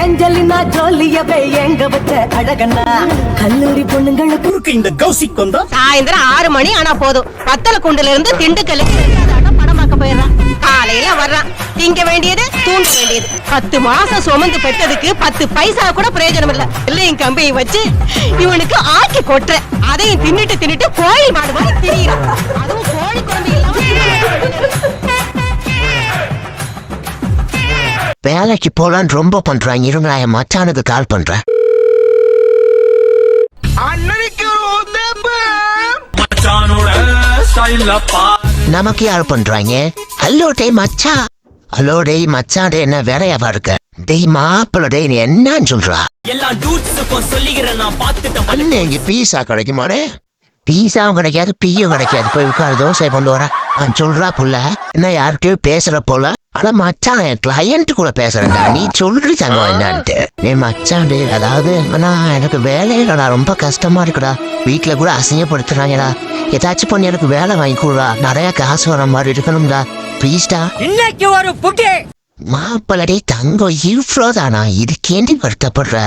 Angelina ஜோலியவே எங்க வச்ச அழகண்ணா கல்லூரி பொண்ணுங்களை குறுக்கு இந்த கௌசிக் வந்தா சாயந்தரம் 6 மணி ஆனா போதும் வத்தலக்குண்டுல இருந்து திண்டுக்கல் படமாக்க போயிடுறான். காலையில வர்றான், திங்க வேண்டியது தூங்க வேண்டியது. 10 மாசம் சுமந்து பெற்றதுக்கு 10 பைசா கூட பிரயோஜனம் இல்ல. எல்லையும் கம்பியை வச்சு இவனுக்கு ஆக்கி கொட்டுற, அதையும் தின்னுட்டு கோழி மாடு மாதிரி திரியிறான். அதுவும் கோழி குழம்பு இல்லாம வேலைக்கு போலான்னு ரொம்ப பண்றாங்க. இருங்க, என் மச்சானுக்கு கால் பண்றேன். நமக்கு யார் பண்றாங்க? ஹலோ டே மச்சா. ஹலோ டேய் மச்சான், டே என்ன வேலையாவா இருக்க? டேய் மாப்பிள்ள, டேய் நீ என்னன்னு சொல்றா? அண்ணே, இங்க பீஸா கிடைக்குமாடே? பீஸாவும் கிடைக்காது, பீயும் கிடைக்காது. போய் உட்காரு, தோசை கொண்டு வர சொல்றா புள்ள. என்ன யார்கிட்டயும் பேசுற போல? ஆனா மச்சான், என் கிளையண்ட் கூட பேசுறேன்டா. நீ சொல்றி தங்கம் என்னன்ட்டு. நீ மச்சான் டே, அதாவது எனக்கு வேலையிலடா ரொம்ப கஷ்டமா இருக்குடா. வீட்டுல கூட அசிங்கப்படுத்துறாங்கடா. ஏதாச்சும் பண்ணி எனக்கு வேலை வாங்கி கொடுடா. நிறைய காசு வர மாதிரி இருக்கணும்டா. ப்ளீஸ்டா. இன்னைக்கு ஒரு புட்டி மாப்பிள்ளடே தங்கம் இவ்வளோதானா? இதுக்கேண்டி வருத்தப்படுற?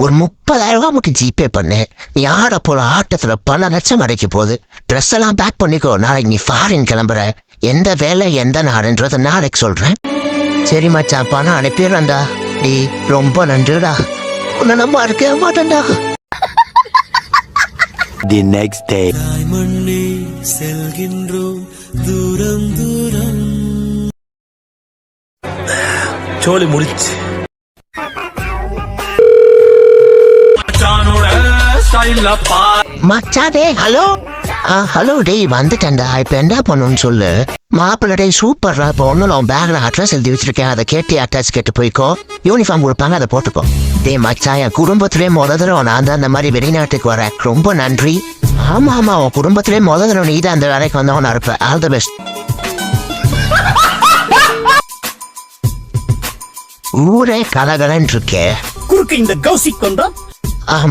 ஒரு 30,000 ரூபாய் மட்டும் ஜிபே பண்ணு. நீ ஆட போற ஆட்டத்துல பல லட்சம் அடைக்க போகுது. ட்ரெஸ் எல்லாம் பேக் பண்ணிக்கோ. நாளைக்கு நீ ஃபாரின் கிளம்புற. எந்த வேலை எந்த நாடுன்றத நாளைக்கு சொல்றேன். சரி மச்சான், பணம் அனுப்பிடுறேன்டா. நீ ரொம்ப நன்றிடா. உன்னை நம்ம இருக்க மாட்டேன்டா. The next day. செல்கின்றோம் தூரம் தூரம். சோலி முடிச்சு மச்சாதே, ஹலோ. ஹலோ டேய், வந்துட்டேன்டா. இப்ப என்ன பண்ணணும்னு சொல்லு. மாப்பிள்ள டே சூப்பர்ரா. இப்போ ஒன்னும் அவன் பேக்ல அட்ரஸ் எழுதி வச்சிருக்கேன். அதை கேட்டு அட்ரஸ் கேட்டு போய்க்கோ. யூனிஃபார்ம் கொடுப்பாங்க, அதை போட்டுக்கோ. டே மச்சா, என் குடும்பத்திலே முதல்ல நான் தான் அந்த மாதிரி வெளிநாட்டுக்கு வரேன். ரொம்ப நன்றி. ஆமா ஆமா, உன் குடும்பத்திலே முதல்ல நீ தான் அந்த வேலைக்கு வந்தவன் இருப்ப. All the best. ஊரே கலகலன்னு இருக்கே. குறுக்கு இந்த கௌசிக் வந்தா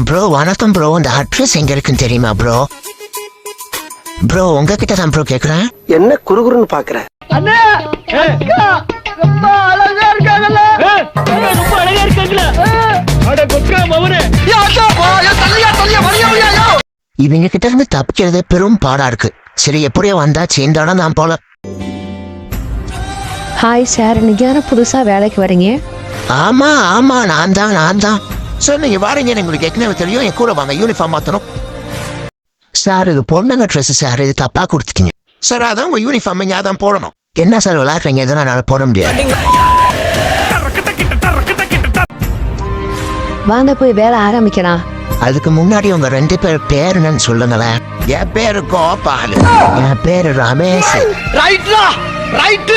ப்ரோ வணக்கம் ப்ரோ. அந்த அட்ரஸ் எங்க இருக்குன்னு தெரியுமா ப்ரோ? ப்ரோ உங்ககிட்ட தான் ப்ரோ கேக்குறேன். என்ன குறுகுறுன்னு பாக்குற? இவங்க கிட்ட இருந்து தப்பிக்கிறது பெரும் பாடா இருக்கு. சரி, எப்படியோ வந்தா சேர்ந்தாடா நான் போல. ஹாய் சார், இன்னைக்கு தானே புதுசா வேலைக்கு வரீங்க? ஆமா ஆமா, நான் தான் சார். நீங்க வாரீங்க, உங்களுக்கு ஏற்கனவே தெரியும். என் கூட வாங்க, யூனிஃபார்ம் மாத்தணும். சார், இது பொண்ணுங்க ட்ரெஸ் சார். இது தப்பா கொடுத்துட்டீங்க சார். அதான் உங்க யூனிஃபார்ம் இங்க அதான் போடணும். என்ன சார் விளையாடுறீங்க? எதுனா என்னால போட முடியாது. வாங்க போய் வேலை ஆரம்பிக்கலாம். அதுக்கு முன்னாடி உங்க 2 பேர் பேர் என்னன்னு சொல்லுங்களேன். என் பேரு கோபால். என் பேரு ரமேஷ். ரைட்லா ரைட்.